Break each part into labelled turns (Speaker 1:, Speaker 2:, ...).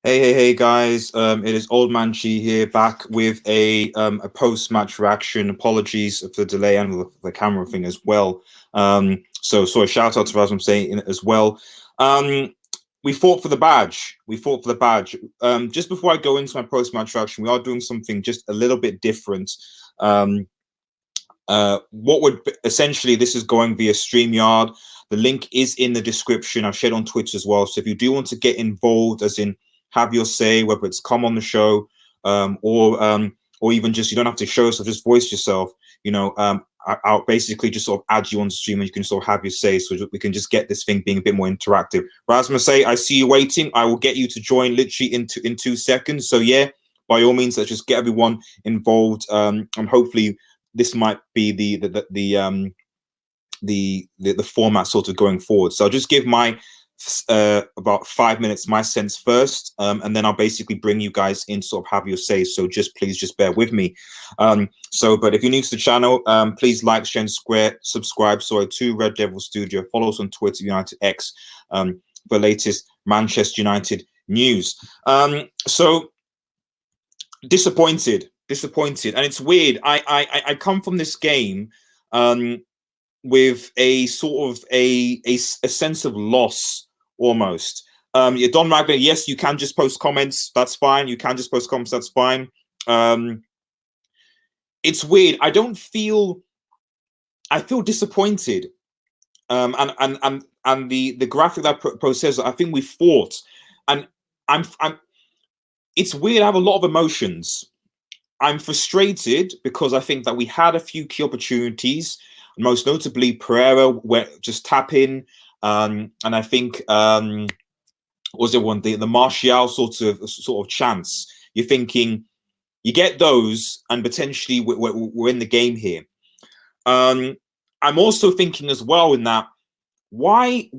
Speaker 1: Hey, guys. It is Old Man Chi here, back with a post-match reaction. Apologies for the delay and the camera thing as well. So a shout out to Rasmus saying it as well. We fought for the badge. We fought for the badge. Just before I go into my post-match reaction, we are doing something just a little bit different. Um, what would essentially, this is going via StreamYard. The link is in the description. I've shared on Twitch as well. So if you do want to get involved, as in have your say, whether it's come on the show, or even just, you don't have to show yourself, just voice yourself. I'll basically just sort of add you on stream, and you can sort of have your say, so we can just get this thing being a bit more interactive. Rasmus, I see you waiting. I will get you to join literally in 2 seconds. So yeah, by all means, let's just get everyone involved, and hopefully this might be the format sort of going forward. So I'll just give my about 5 minutes, my sense first, and then I'll basically bring you guys in, sort of have your say. So please just bear with me. But if you're new to the channel, please like, share, and subscribe. So to Red Devil Studio, follow us on Twitter, United X, for latest Manchester United news. So disappointed, and it's weird. I come from this game with a sort of a sense of loss almost. Don Magna, yes, you can just post comments. That's fine. You can just post comments. That's fine. It's weird. I feel disappointed. And the graphic that says, I think we fought, and it's weird. I have a lot of emotions. I'm frustrated because I think that we had a few key opportunities, most notably Pereira went just tap in, and I think was there one, the Martial sort of chance. You're thinking you get those, and potentially we're in the game here. I'm also thinking as well in that why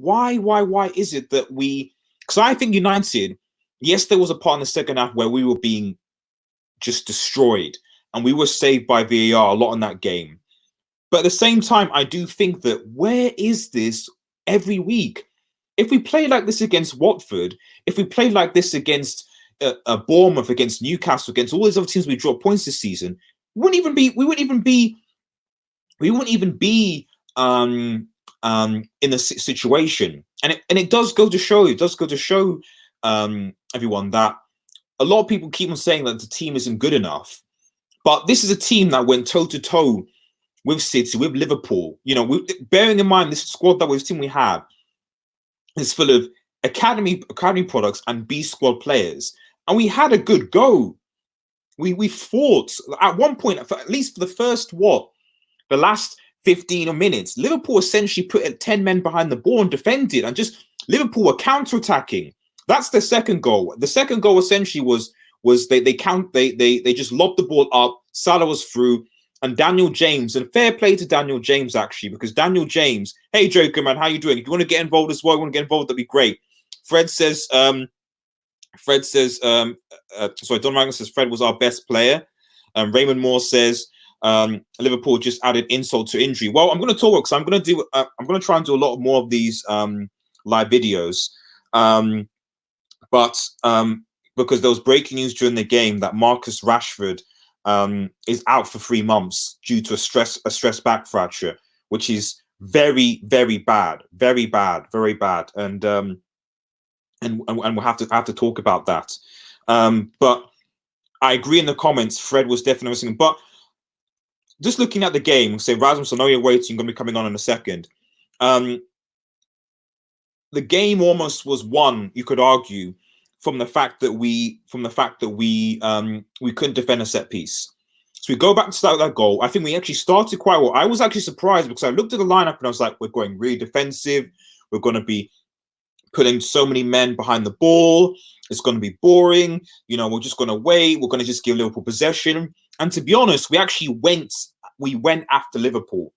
Speaker 1: is it that we? Because I think United, yes, there was a part in the second half where we were being just destroyed, and we were saved by VAR a lot in that game. But at the same time, I do think that where is this every week? If we play like this against Watford, if we play like this against Bournemouth, against Newcastle, against all these other teams we dropped points this season, we wouldn't even be in the situation. And it does go to show. Everyone, that a lot of people keep on saying that the team isn't good enough, but this is a team that went toe to toe with City, with Liverpool. Bearing in mind this squad that we have is full of academy products and B squad players, and we had a good go. We fought at one point, at least for the last 15 minutes. Liverpool essentially put 10 men behind the ball and defended, and just Liverpool were counter-attacking. That's the second goal. The second goal essentially was they just lobbed the ball up. Salah was through, and Daniel James, and fair play to Daniel James actually, because Daniel James, hey Joker man, how you doing? If you want to get involved as well, that'd be great. Fred says, Don Ragnar says Fred was our best player. Raymond Moore says Liverpool just added insult to injury. Well, I'm going to talk, because I'm going to try and do a lot more of these live videos. Because there was breaking news during the game that Marcus Rashford is out for 3 months due to a stress back fracture, which is very, very bad, very bad, very bad, and we'll have to talk about that. But I agree in the comments. Fred was definitely missing, but just looking at the game, say Rasmus, I know you're waiting. You're going to be coming on in a second. The game almost was won, you could argue, from the fact that we couldn't defend a set piece. So we go back to start that goal. I think we actually started quite well. I was actually surprised, because I looked at the lineup and I was like, we're going really defensive. We're going to be putting so many men behind the ball. It's going to be boring. We're just going to wait. We're going to just give Liverpool possession. And to be honest, we actually went after Liverpool.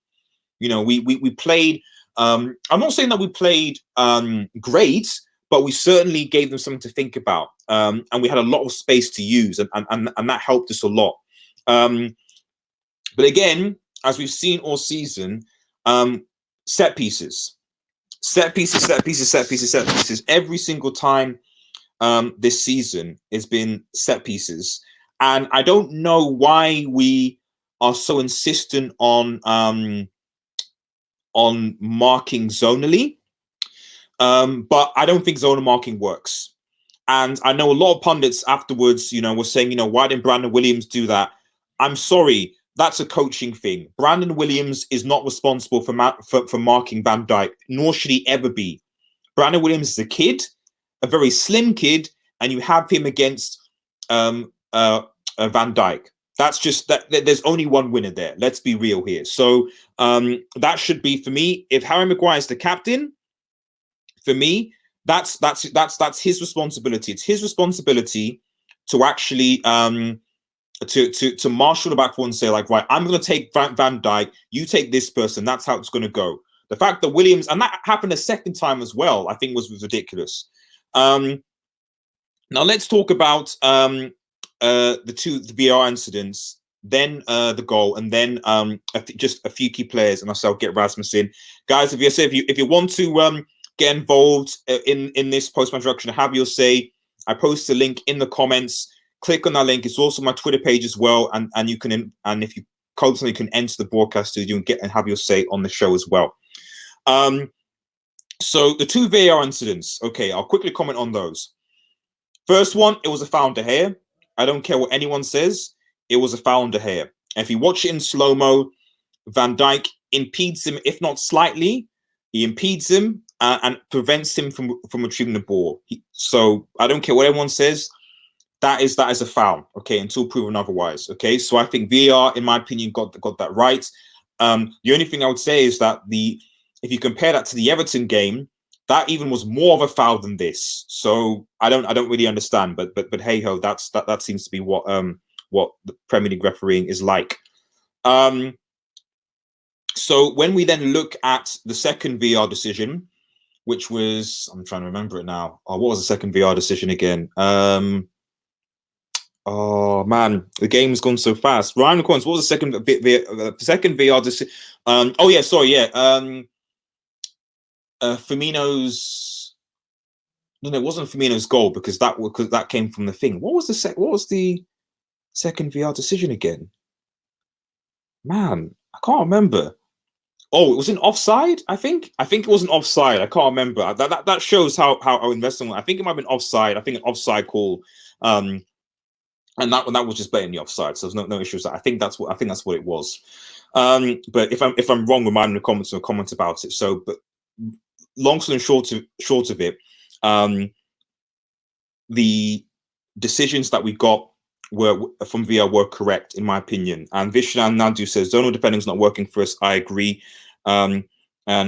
Speaker 1: We played. I'm not saying that we played great, but we certainly gave them something to think about, and we had a lot of space to use, and that helped us a lot. But again, as we've seen all season, set pieces. Every single time this season has been set pieces, and I don't know why we are so insistent on marking zonally, but I don't think zonal marking works. And I know a lot of pundits afterwards, were saying, why didn't Brandon Williams do that? I'm sorry, that's a coaching thing. Brandon Williams is not responsible for marking Van Dijk, nor should he ever be. Brandon Williams is a kid, a very slim kid, and you have him against Van Dijk. That's just that. There's only one winner there. Let's be real here. So that should be, for me, if Harry Maguire is the captain, for me, that's his responsibility. It's his responsibility to actually to marshal the back four and say, like, right, I'm going to take Van Dijk, you take this person. That's how it's going to go. The fact that Williams, and that happened a second time as well, I think was ridiculous. Now let's talk about the VAR incidents, then the goal, and then just a few key players, and I'll get Rasmus in. Guys, if you want to get involved in this post-match reaction, have your say. I post a link in the comments. Click on that link. It's also my Twitter page as well, and you can, and if you constantly can enter the broadcast studio and have your say on the show as well. So the two VAR incidents. Okay, I'll quickly comment on those. First one, it was a foul on De Gea. I don't care what anyone says. It was a foul on De Gea. And if you watch it in slow-mo, Van Dijk impedes him, if not slightly. He impedes him and prevents him from retrieving the ball. So I don't care what anyone says. That is a foul. Okay, until proven otherwise. Okay, so I think VAR, in my opinion, got that right. The only thing I would say is that if you compare that to the Everton game, that even was more of a foul than this. So I don't really understand. But hey ho, that seems to be what the Premier League refereeing is like. So when we then look at the second VAR decision, which was, I'm trying to remember it now. Oh, what was the second VAR decision again? Oh man, the game's gone so fast. Ryan Coins, what was the second VAR decision? Oh yeah, sorry, yeah. Firmino's, no, it wasn't Firmino's goal because that came from the thing. What was the second VAR decision again? Man, I can't remember. Oh, it was an offside. I think it was an offside. I can't remember. That shows how investing. I think it might have been offside. I think an offside call. And that was just blatantly offside. So there's no issues. I think that's what it was. But if I'm wrong, remind me in the comments or comment about it. So, but long story short of it, the decisions that we got from VAR were correct, in my opinion. And Vishnan Nandu says zonal defending is not working for us. I agree. And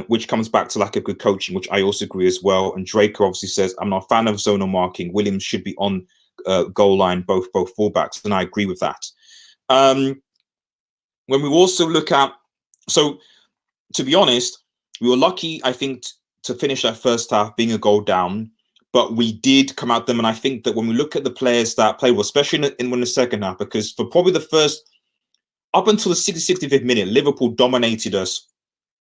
Speaker 1: which comes back to lack of good coaching, which I also agree as well. And Draker obviously says, I'm not a fan of zonal marking. Williams should be on goal line, both fullbacks, and I agree with that. When we also look at, so to be honest, we were lucky, I think, to finish that first half being a goal down, but we did come at them. And I think that when we look at the players that played well, especially in the second half, because for probably the first, up until the 65th minute, Liverpool dominated us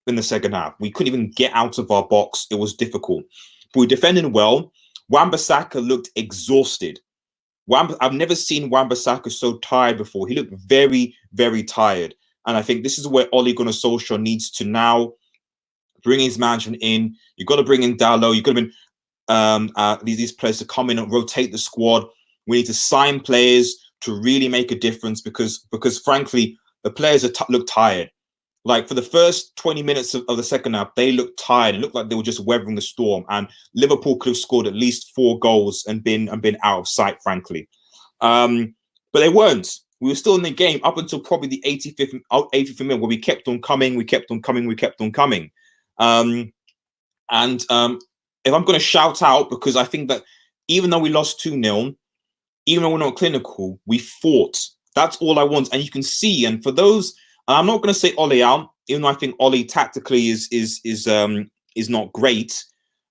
Speaker 1: in the second half. We couldn't even get out of our box. It was difficult. But we defended well. Wan-Bissaka looked exhausted. I've never seen Wan-Bissaka so tired before. He looked very, very tired. And I think this is where Ole Gunnar Solskjaer needs to now bring his management in. You've got to bring in Dalot. You've got to bring these players to come in and rotate the squad. We need to sign players to really make a difference because frankly, the players look tired. Like for the first 20 minutes of the second half, they looked tired. It looked like they were just weathering the storm. And Liverpool could have scored at least 4 goals and been out of sight, frankly. But they weren't. We were still in the game up until probably the 85th minute, where we kept on coming. And if I'm going to shout out, because I think that even though we lost 2-0, even though we're not clinical, we fought. That's all I want. And you can see, and for those, I'm not going to say Ole out, even though I think Ole tactically is not great.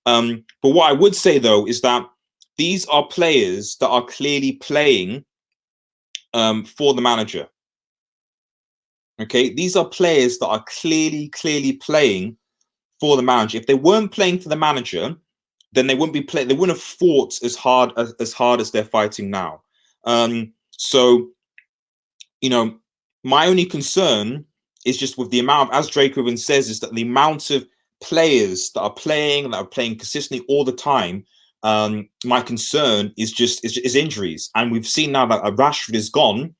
Speaker 1: But what I would say though is that these are players that are clearly playing for the manager. Okay, these are players that are clearly playing for the manager. If they weren't playing for the manager, then they wouldn't be playing. They wouldn't have fought as hard as they're fighting now. So, you know, my only concern is just with the amount, as Drake even says, is that the amount of players that are playing consistently all the time. My concern is injuries, and we've seen now that Rashford is gone,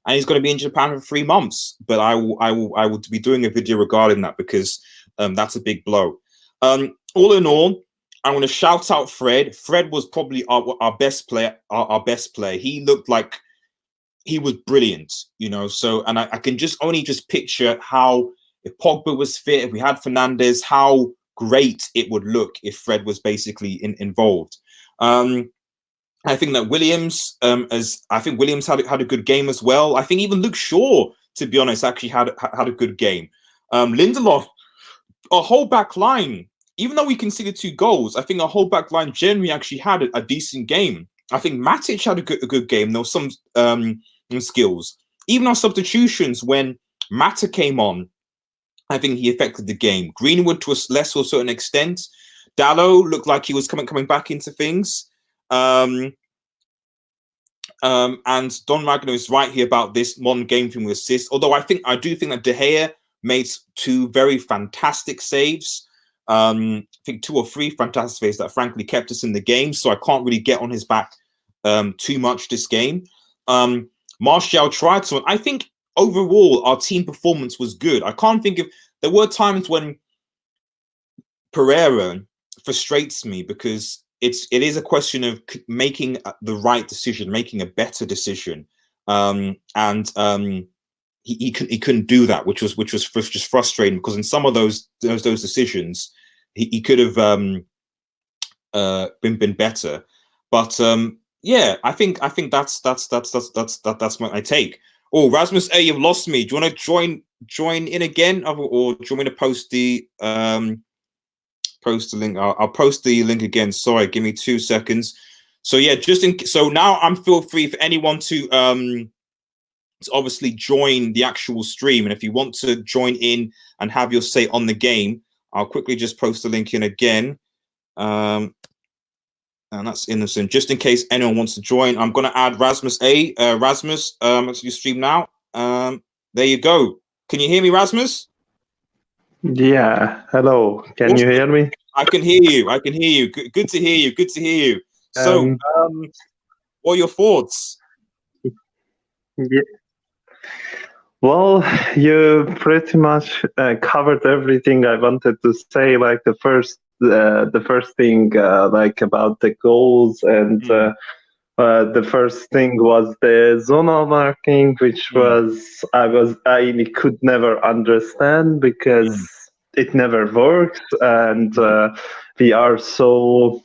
Speaker 1: and he's going to be in Japan for 3 months. But I will be doing a video regarding that, because that's a big blow. All in all, I'm going to shout out Fred. Fred was probably our best player. Our best player. He looked like he was brilliant, you know. So, and I can only picture how, if Pogba was fit, if we had Fernandes, how great it would look if Fred was basically involved. I think that Williams, Williams had a good game as well. I think even Luke Shaw, to be honest, actually had a good game. Lindelof, our whole back line, even though we conceded 2 goals, I think our whole back line generally actually had a decent game. I think Matic had a good game. There was some skills. Even our substitutions, when Mata came on, I think he affected the game. Greenwood to a certain extent. Dallo looked like he was coming back into things. And Don Magno is right here about this modern game thing with assists. Although I do think that De Gea made 2 very fantastic saves. I think 2 or 3 fantastic saves that frankly kept us in the game. So I can't really get on his back too much this game. Martial tried to. I think overall our team performance was good. I can't think of. There were times when Pereira frustrates me, because it is a question of making the right decision, making a better decision, and he couldn't do that, which was just frustrating, because in some of those decisions he could have been better. But yeah, I think that's my take. Oh, Rasmus A, you've lost me. Do you want to join in again, or do you want me to post the link? I'll post the link again. Sorry, give me 2 seconds. So yeah, so now I'm feel free for anyone to obviously join the actual stream, and if you want to join in and have your say on the game, I'll quickly just post the link in again. And that's innocent. Just in case anyone wants to join, I'm going to add Rasmus A. Rasmus, let's do stream now. There you go. Can you hear me, Rasmus?
Speaker 2: Yeah. Hello. Can you hear me?
Speaker 1: I can hear you. I can hear you. Good to hear you. Good to hear you. So, what are your thoughts?
Speaker 2: Yeah. Well, you pretty much covered everything I wanted to say. Like the first thing, like about the goals, and the first thing was the zonal marking, which I could never understand, because it never works, and we are so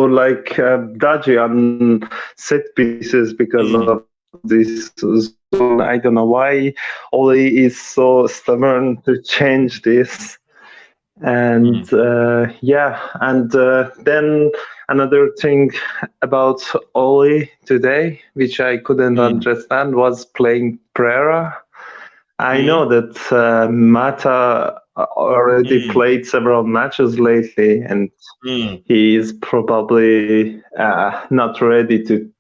Speaker 2: like dodgy on set pieces because of this zone. I don't know why Oli is so stubborn to change this. And then another thing about Oli today, which I couldn't understand, was playing Pereira. I know that Mata already played several matches lately, and he is probably not ready to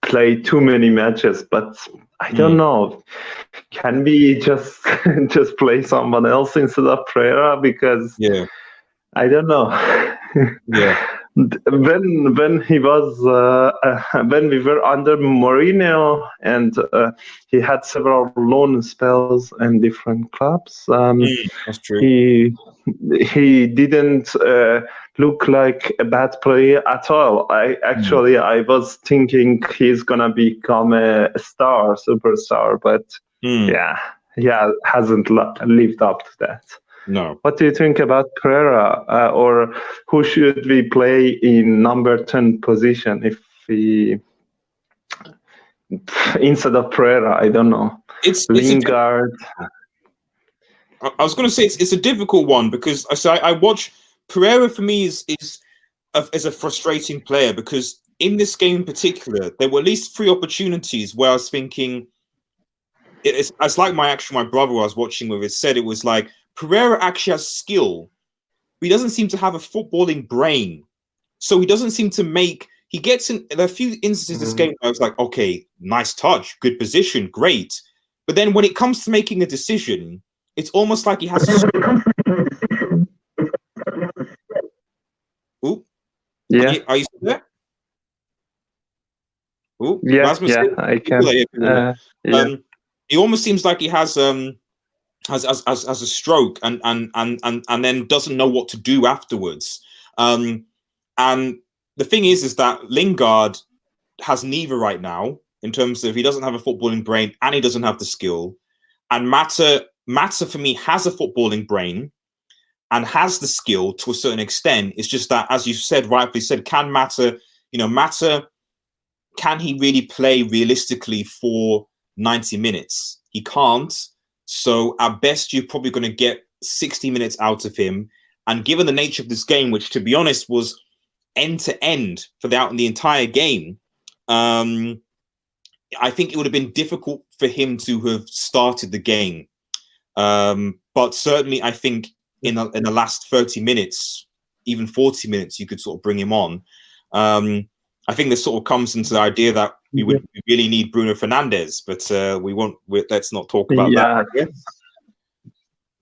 Speaker 2: play too many matches. But I don't know. Can we just play someone else instead of Pereira? Because I don't know. When he was when we were under Mourinho, and he had several loan spells in different clubs.
Speaker 1: That's true.
Speaker 2: He didn't look like a bad player at all. I was thinking he's gonna become a superstar, but hasn't lived up to that.
Speaker 1: No.
Speaker 2: What do you think about Pereira, or who should we play in number 10 position if we instead of Pereira? I don't know.
Speaker 1: It's
Speaker 2: Lingard.
Speaker 1: I was going to say it's a difficult one, because I watch Pereira. For me is a frustrating player, because in this game in particular, there were at least 3 opportunities where I was thinking, it's like my brother I was watching with it said, it was like Pereira actually has skill, he doesn't seem to have a footballing brain. So he doesn't seem to make. He gets in. There are a few instances this game where I was like, okay, nice touch, good position, great. But then when it comes to making a decision, it's almost like he has. Ooh,
Speaker 2: yeah.
Speaker 1: Are you still there? Ooh,
Speaker 2: Yeah,
Speaker 1: Rasmus,
Speaker 2: yeah, I can. Yeah.
Speaker 1: He almost seems like he has a stroke and then doesn't know what to do afterwards. And the thing is that Lingard has neither right now, in terms of he doesn't have a footballing brain and he doesn't have the skill. And Mata for me has a footballing brain and has the skill to a certain extent. It's just that, as you said, rightly said, can Mata, can he really play realistically for 90 minutes? He can't. So at best, you're probably going to get 60 minutes out of him. And given the nature of this game, which to be honest was end to end for the entire game, I think it would have been difficult for him to have started the game. But certainly, I think in the last 30 minutes, even 40 minutes, you could sort of bring him on. I think this sort of comes into the idea that we really need Bruno Fernandes, but we won't. Let's not talk about that.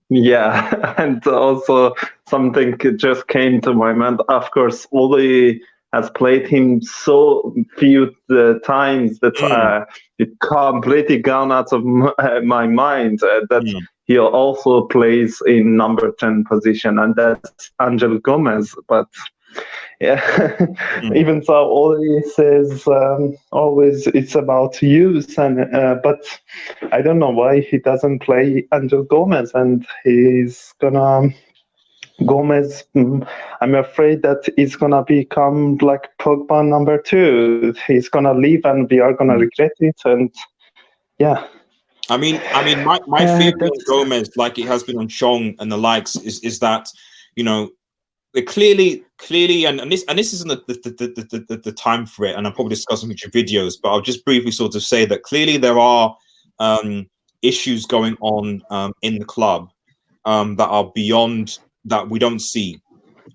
Speaker 2: Yeah, and also something just came to my mind. Of course, Oli has played him so few times that it completely gone out of my mind that he also plays in number 10 position, and that's Angel Gomez. But yeah, even so, Oli says always it's about use, and but I don't know why he doesn't play Angel Gomez, and he's gonna. Gomez, I'm afraid that he's gonna become like Pogba number 2. He's gonna leave, and we are gonna regret it. And yeah,
Speaker 1: I mean, my theory on Gomez, like it has been on Chong and the likes, is that they clearly, and this isn't the time for it, and I'm probably discussing future videos, but I'll just briefly sort of say that clearly there are issues going on in the club that are beyond that we don't see,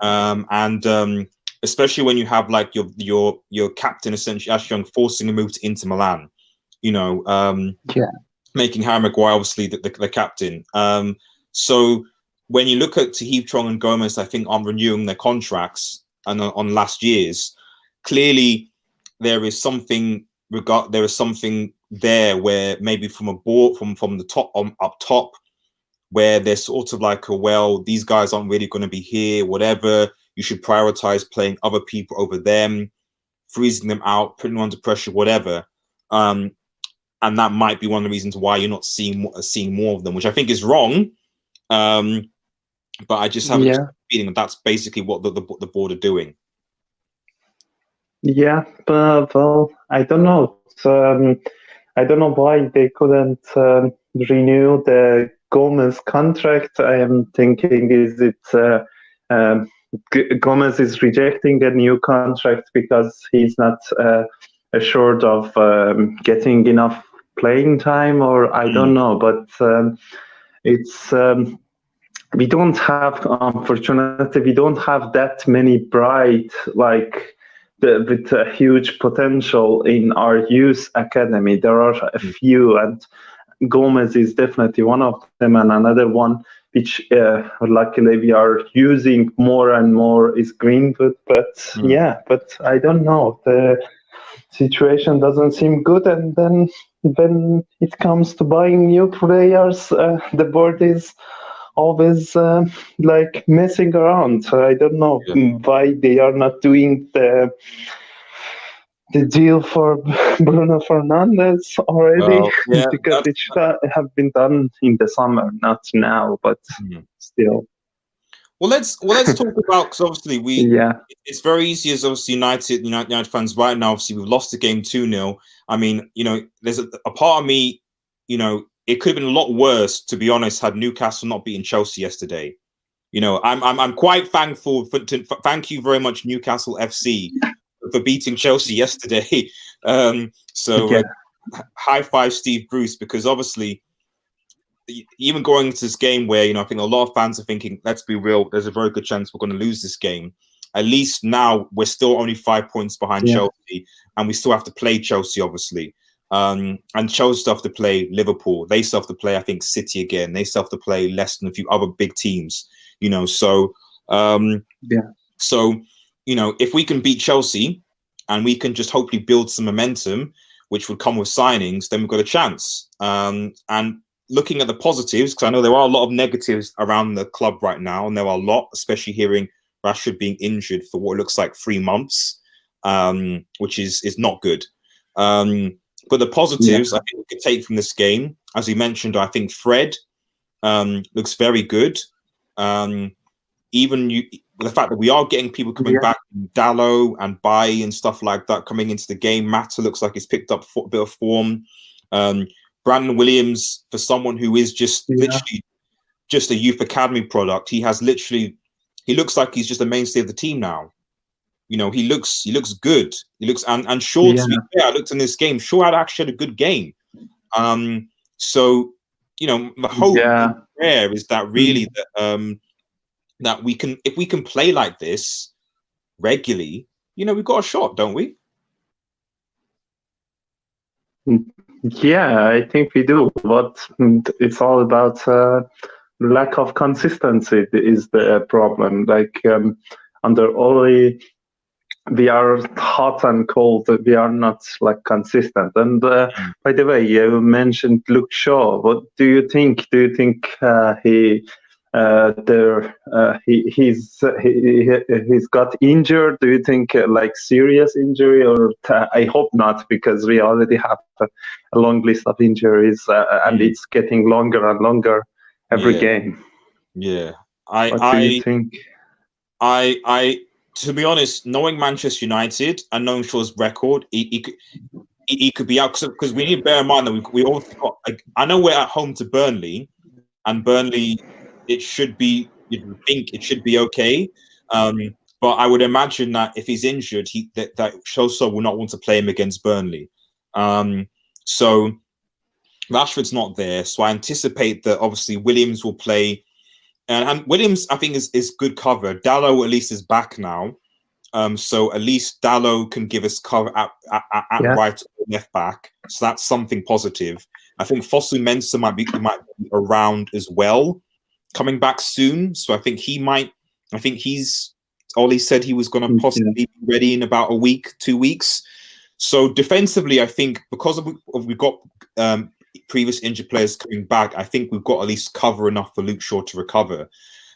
Speaker 1: and especially when you have like your captain essentially Ash Young forcing a move to Inter Milan, making Harry Maguire obviously the captain. So when you look at Tahib Chong and Gomez, I think on renewing their contracts and on last year's, clearly there is something there where maybe from a board from the top up top, where they're sort of like, well, these guys aren't really going to be here, whatever. You should prioritize playing other people over them, freezing them out, putting them under pressure, whatever. And that might be one of the reasons why you're not seeing more of them, which I think is wrong. But I just have a feeling that that's basically what the board are doing.
Speaker 2: Yeah, but well, I don't know. I don't know why they couldn't renew the Gomez contract. I am thinking, is it Gomez is rejecting a new contract because he's not assured of getting enough playing time, or I don't know. But it's we don't have, unfortunately, we don't have that many bright with a huge potential in our youth academy. There are a few, and Gomez is definitely one of them, and another one which luckily we are using more and more is Greenwood. But but I don't know, the situation doesn't seem good, and then when it comes to buying new players, the board is always like messing around. So I don't know why they are not doing the deal for Bruno Fernandes already, because it should have been done in the summer, not now, but still.
Speaker 1: Well, let's talk about, because obviously it's very easy as obviously United fans right now. Obviously, we've lost the game 2-0. I mean, there's a part of me, it could have been a lot worse, to be honest, had Newcastle not beaten Chelsea yesterday. I'm quite thankful thank you very much, Newcastle FC, for beating Chelsea yesterday. High five, Steve Bruce, because obviously even going into this game where, you know, I think a lot of fans are thinking, let's be real, there's a very good chance we're going to lose this game. At least now we're still only 5 points behind Chelsea, and we still have to play Chelsea, obviously. And Chelsea still have to play Liverpool. They still have to play, I think, City again. They still have to play Leicester and a few other big teams, you know. So, so, you know, if we can beat Chelsea and we can just hopefully build some momentum, which would come with signings, then we've got a chance. And looking at the positives, because I know there are a lot of negatives around the club right now, and there are a lot, especially hearing Rashford being injured for what looks like 3 months, which is not good. But the positives I think we could take from this game, as you mentioned, I think Fred looks very good. Even the fact that we are getting people coming back, Dallo and Bailly and stuff like that coming into the game. Mata looks like he's picked up a bit of form. Brandon Williams, for someone who is just literally just a youth academy product, he looks like he's just a mainstay of the team now. You know, he looks good. He looks and Shaw, to be fair, I looked in this game, Shaw had actually had a good game. So, you know, the hope there is that really that we can, if we can play like this regularly, you know, we've got a shot, don't we?
Speaker 2: Yeah, I think we do. But it's all about lack of consistency is the problem. Like under Oli, we are hot and cold. We are not like consistent. And by the way, you mentioned Luke Shaw. What do you think? Do you think he's got injured? Do you think like serious injury, or I hope not, because we already have a long list of injuries and it's getting longer and longer every game.
Speaker 1: Yeah,
Speaker 2: what do you think?
Speaker 1: To be honest, knowing Manchester United and knowing Shaw's record, he could be out, because we need to bear in mind that we also got, like, I know we're at home to Burnley, and Burnley, it should be, you'd think it should be okay. But I would imagine that if he's injured, that Shaw's will not want to play him against Burnley. So Rashford's not there. So I anticipate that obviously Williams will play. And Williams, I think, is good cover. Dallo at least is back now. So at least Dallo can give us cover at right or left back. So that's something positive. I think Fosu Mensah might be around as well, coming back soon. So I think Ollie said he was going to possibly be ready in about a week, 2 weeks. So defensively, I think because we've got previous injured players coming back, I think we've got at least cover enough for Luke Shaw to recover.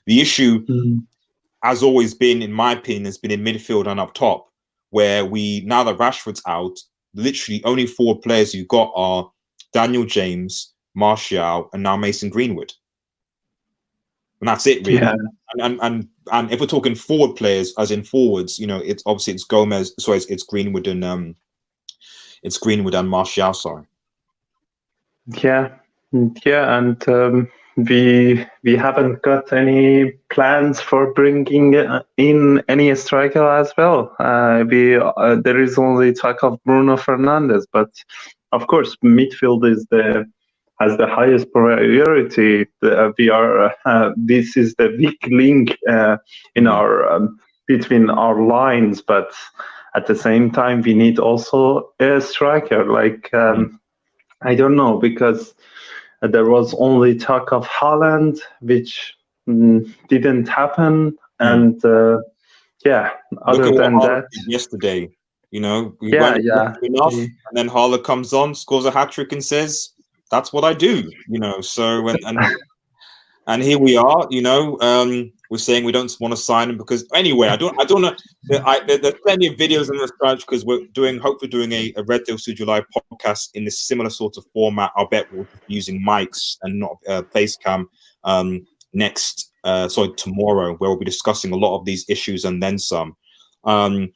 Speaker 1: The issue has always been, in my opinion, has been in midfield and up top, where now that Rashford's out, literally only 4 players you've got are Daniel James, Martial, and now Mason Greenwood. And that's it, really. Yeah. And if we're talking forward players, as in forwards, you know, it's obviously it's Gomez, sorry, it's Greenwood and Martial, sorry.
Speaker 2: Yeah, and we haven't got any plans for bringing in any striker as well. There is only talk of Bruno Fernandes, but of course midfield has the highest priority. This is the weak link in our between our lines, but at the same time we need also a striker. Like I don't know, because there was only talk of Haaland, which didn't happen, and other than that,
Speaker 1: yesterday, you know, we went enough, and then Haaland comes on, scores a hat-trick, and says, "That's what I do," you know. So and here we are, you know. We're saying we don't want to sign him because anyway, I don't know. There's plenty of videos in this branch because we're hopefully doing a Red Devil Studio Live podcast in this similar sort of format. I'll bet we'll be using mics and not face cam tomorrow, where we'll be discussing a lot of these issues and then some. But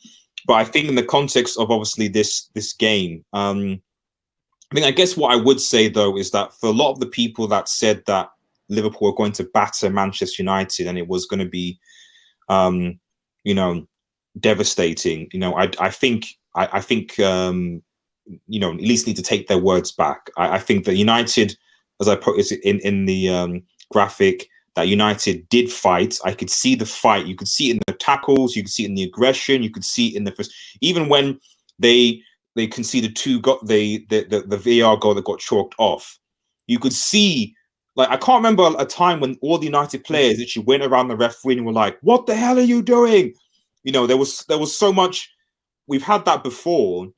Speaker 1: I think in the context of obviously this game, I guess what I would say though is that for a lot of the people that said that Liverpool were going to batter Manchester United and it was going to be, you know, devastating. You know, I think, you know, at least need to take their words back. I think that United as I put it in the graphic, that United did fight. I could see the fight. You could see it in the tackles. You could see it in the aggression. You could see it in the first. Even when they conceded the VAR goal that got chalked off, you could see. Like, I can't remember a time when all the United players actually went around the referee and were like, "What the hell are you doing?" You know, there was so much. We've had that before,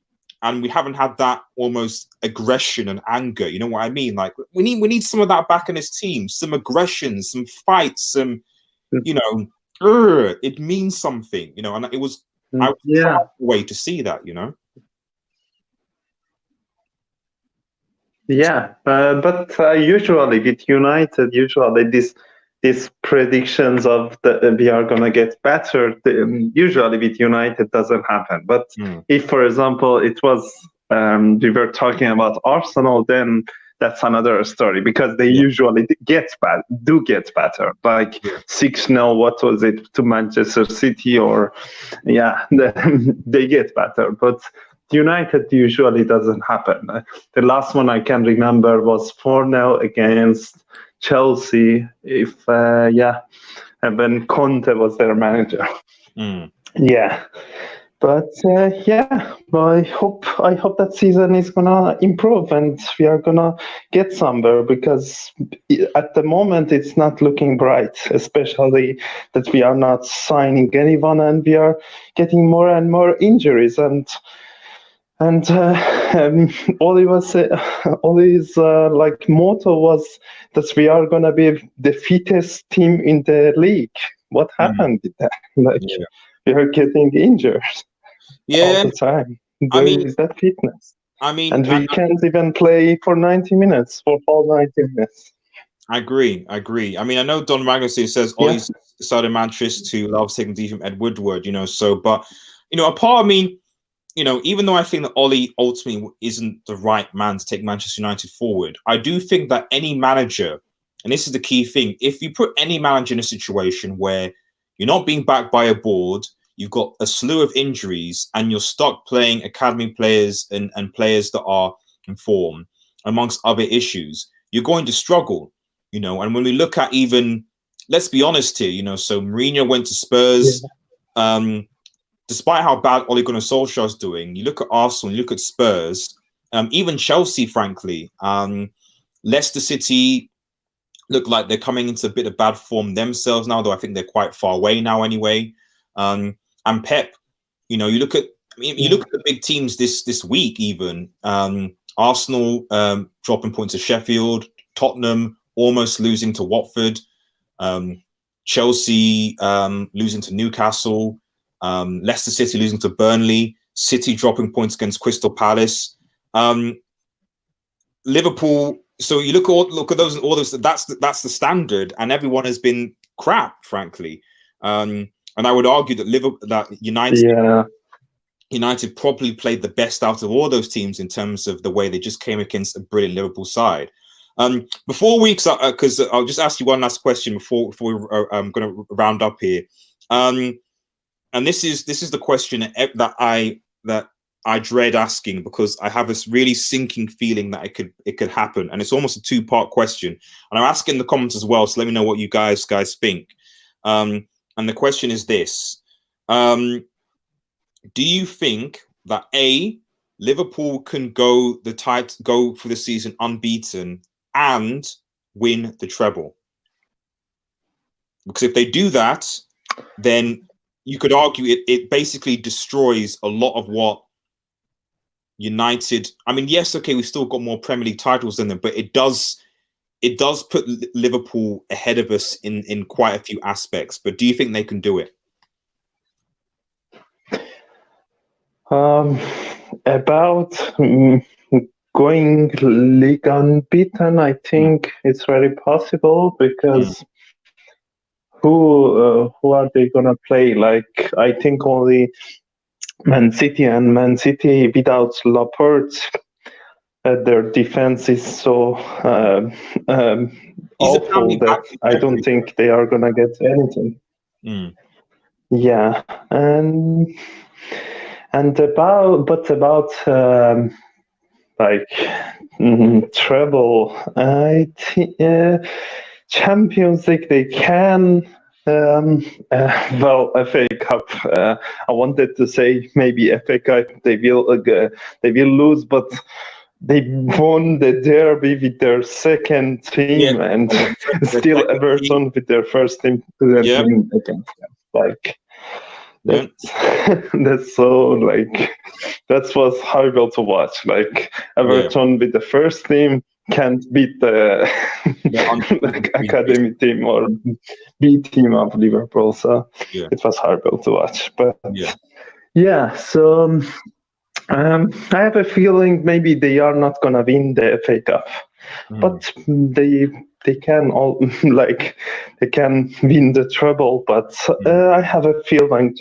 Speaker 1: and we haven't had that almost aggression and anger. You know what I mean? Like, we need some of that back in this team. Some aggression, some fights, some, you know, it means something. You know, and it was I was proud way to see that. You know.
Speaker 2: Yeah, but usually with United, these predictions of we are gonna get better. Usually with United doesn't happen. But if, for example, it was we were talking about Arsenal, then that's another story, because they usually get better. Like 6-0, what was it, to Manchester City, or they get better. But United usually doesn't happen. The last one I can remember was 4-0 against Chelsea. And when Conte was their manager. Yeah, but I hope that season is gonna improve and we are gonna get somewhere, because at the moment it's not looking bright, especially that we are not signing anyone and we are getting more and more injuries. And Ollie's like motto was that we are gonna be the fittest team in the league. What happened with that? Like, we are getting injured all the time. Where is that fitness?
Speaker 1: I mean,
Speaker 2: and we can't even play for 90 minutes, for all 90 minutes.
Speaker 1: I agree. I mean, I know Don Magnuson says Ollie's decided Manchester to love taking D from Ed Woodward, you know, so, but, you know, a part of me, you know, even though I think that Ollie ultimately isn't the right man to take Manchester United forward, I do think that any manager, and this is the key thing, if you put any manager in a situation where you're not being backed by a board, you've got a slew of injuries, and you're stuck playing academy players and players that are in form, amongst other issues, you're going to struggle, you know. And when we look at, even, let's be honest here, you know, so Mourinho went to Spurs. Despite how bad Ole Gunnar Solskjaer is doing, you look at Arsenal, you look at Spurs, even Chelsea, frankly, Leicester City look like they're coming into a bit of bad form themselves now, though I think they're quite far away now anyway. And Pep, you know, you look at the big teams this week, even Arsenal dropping points to Sheffield, Tottenham almost losing to Watford, Chelsea losing to Newcastle, Leicester City losing to Burnley, City dropping points against Crystal Palace, Liverpool. So you look at all those. That's the standard, and everyone has been crap, frankly. And I would argue that United probably played the best out of all those teams in terms of the way they just came against a brilliant Liverpool side. Before we, because I'll just ask you one last question before I'm going to round up here. And this is the question that I dread asking, because I have this really sinking feeling that it could happen, and it's almost a two-part question. And I'll ask in the comments as well, so let me know what you guys think. And the question is this: do you think that Liverpool can go for the season unbeaten and win the treble? Because if they do that, then you could argue it basically destroys a lot of what United. I mean, yes, okay, we've still got more Premier League titles than them, but it does put Liverpool ahead of us in quite a few aspects. But do you think they can do it?
Speaker 2: About going league unbeaten, I think it's very possible, because who are they gonna play? Like, I think only Man City, and Man City without Laporte, their defense is so awful that I don't think they are gonna get anything. Yeah, and about like Treble. Champions League they can. Well, FA Cup. I wanted to say maybe FA Cup they will lose, but they won the derby with their second team, and still Everton with their first team couldn't win against them. Like that's so like that was horrible to watch. Like Everton with the first team can't beat the like academy team or B team of Liverpool. So it was horrible to watch. But so I have a feeling maybe they are not gonna win the FA Cup, but they can all like they can win the treble. But I have a feeling,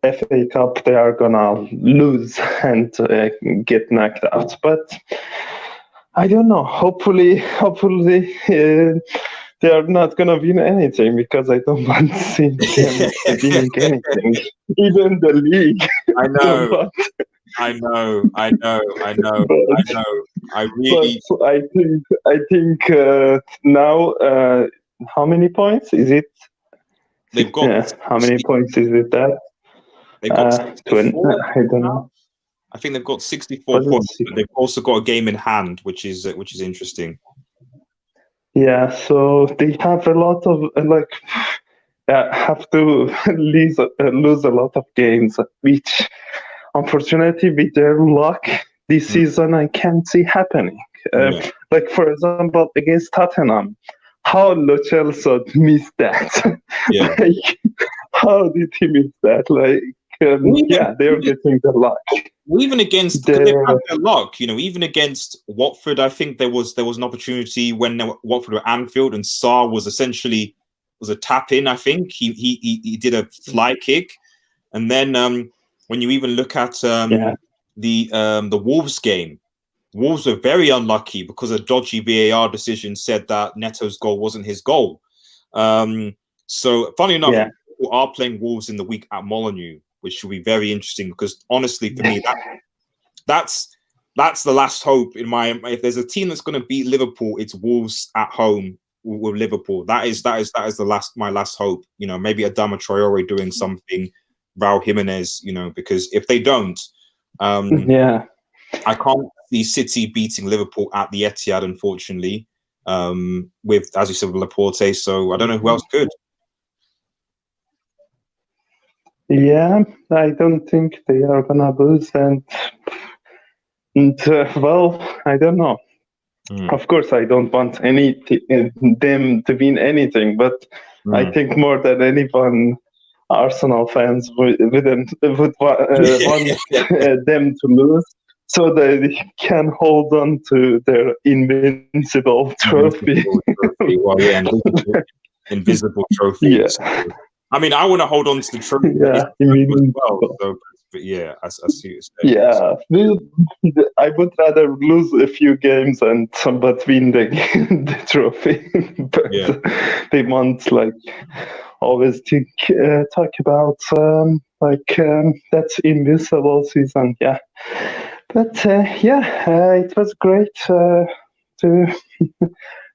Speaker 2: FA Cup they are gonna lose and get knocked out. But I don't know. Hopefully, they are not gonna win anything because I don't want to see them winning anything, even the league.
Speaker 1: I know. I really.
Speaker 2: But I think now. How many points is it?
Speaker 1: They've got.
Speaker 2: How many points is it? That
Speaker 1: they've got 64.
Speaker 2: I don't know.
Speaker 1: I think they've got 64 points, but they've also got a game in hand, which is interesting.
Speaker 2: Yeah, so they have a lot of have to lose a lot of games, which unfortunately with their luck this season I can't see happening. Like for example against Tottenham, how Lo Celso missed that? Like, how did he miss that? Like they're getting the luck.
Speaker 1: Even against because they had their luck, even against Watford, I think there was an opportunity when Watford were Anfield and Sarr was essentially a tap in. I think he did a fly kick, and then when you even look at the Wolves game, Wolves were very unlucky because a dodgy VAR decision said that Neto's goal wasn't his goal. So funny enough, we are playing Wolves in the week at Molineux, which should be very interesting because honestly, for me, that's the last hope in my. If there's a team that's going to beat Liverpool, it's Wolves at home with Liverpool. That is my last hope. Maybe Adama Traore doing something, Raul Jimenez. Because if they don't, I can't see City beating Liverpool at the Etihad, unfortunately. With, as you said, with Laporte. So I don't know who else could.
Speaker 2: Yeah, I don't think they are gonna lose, and well, I don't know. Of course, I don't want them to win anything, but I think more than anyone, Arsenal fans would want them to lose, so they can hold on to their invincible trophy.
Speaker 1: Invisible trophy.
Speaker 2: Yeah.
Speaker 1: I mean, I want to hold on to the trophy as well. So, but yeah, I see what you're saying.
Speaker 2: Yeah, I would rather lose a few games but win the trophy. But they want always to talk about that's invincible season. Yeah, but it was great to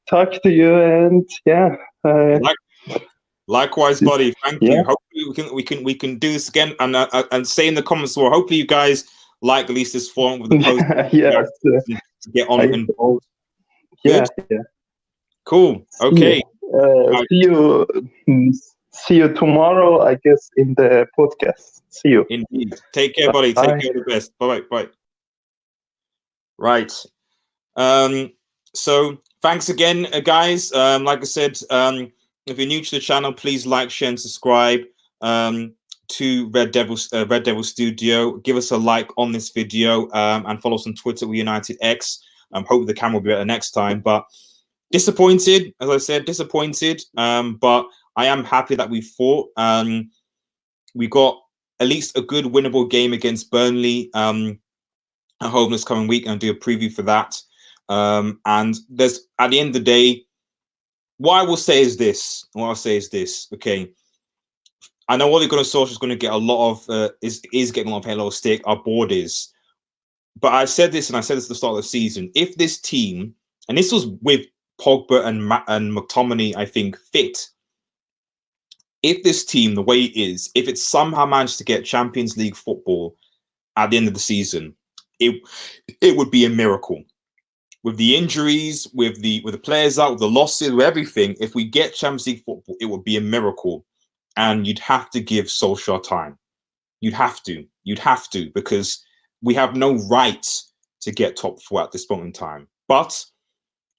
Speaker 2: talk to you, and
Speaker 1: Likewise, buddy. Thank you. Hopefully we can do this again and say in the comments well. Hopefully you guys like at least this form with the post. To get on involved.
Speaker 2: Yeah.
Speaker 1: Cool. Okay.
Speaker 2: See you tomorrow, I guess, in the podcast. See you.
Speaker 1: Indeed. Take care, buddy.
Speaker 2: Bye.
Speaker 1: Take care of the best. Bye. Right. So thanks again, guys. Like I said, if you're new to the channel, please like, share, and subscribe to Red Devil Studio. Give us a like on this video and follow us on Twitter with UnitedX. Hope the camera will be better next time. But disappointed, as I said, but I am happy that we fought. We got at least a good winnable game against Burnley at home this coming week, and do a preview for that. And there's, at the end of the day, what I will say is this. Okay, I know Ole Gunnar Solskjaer is going to get a lot of is getting a lot of halo stick. Our board is. But I said this, and I said this at the start of the season. If this team, and this was with Pogba and McTominay, I think, fit. If this team, the way it is, if it somehow managed to get Champions League football at the end of the season, it would be a miracle. With the injuries, with the players out, with the losses, with everything, if we get Champions League football, it would be a miracle. And you'd have to give Solskjaer time. You'd have to, because we have no right to get top four at this point in time. But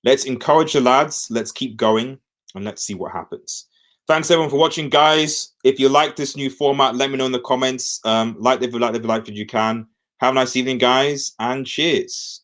Speaker 1: let's encourage the lads. Let's keep going, and let's see what happens. Thanks everyone for watching, guys. If you like this new format, let me know in the comments. Like if you can. Have a nice evening, guys, and cheers.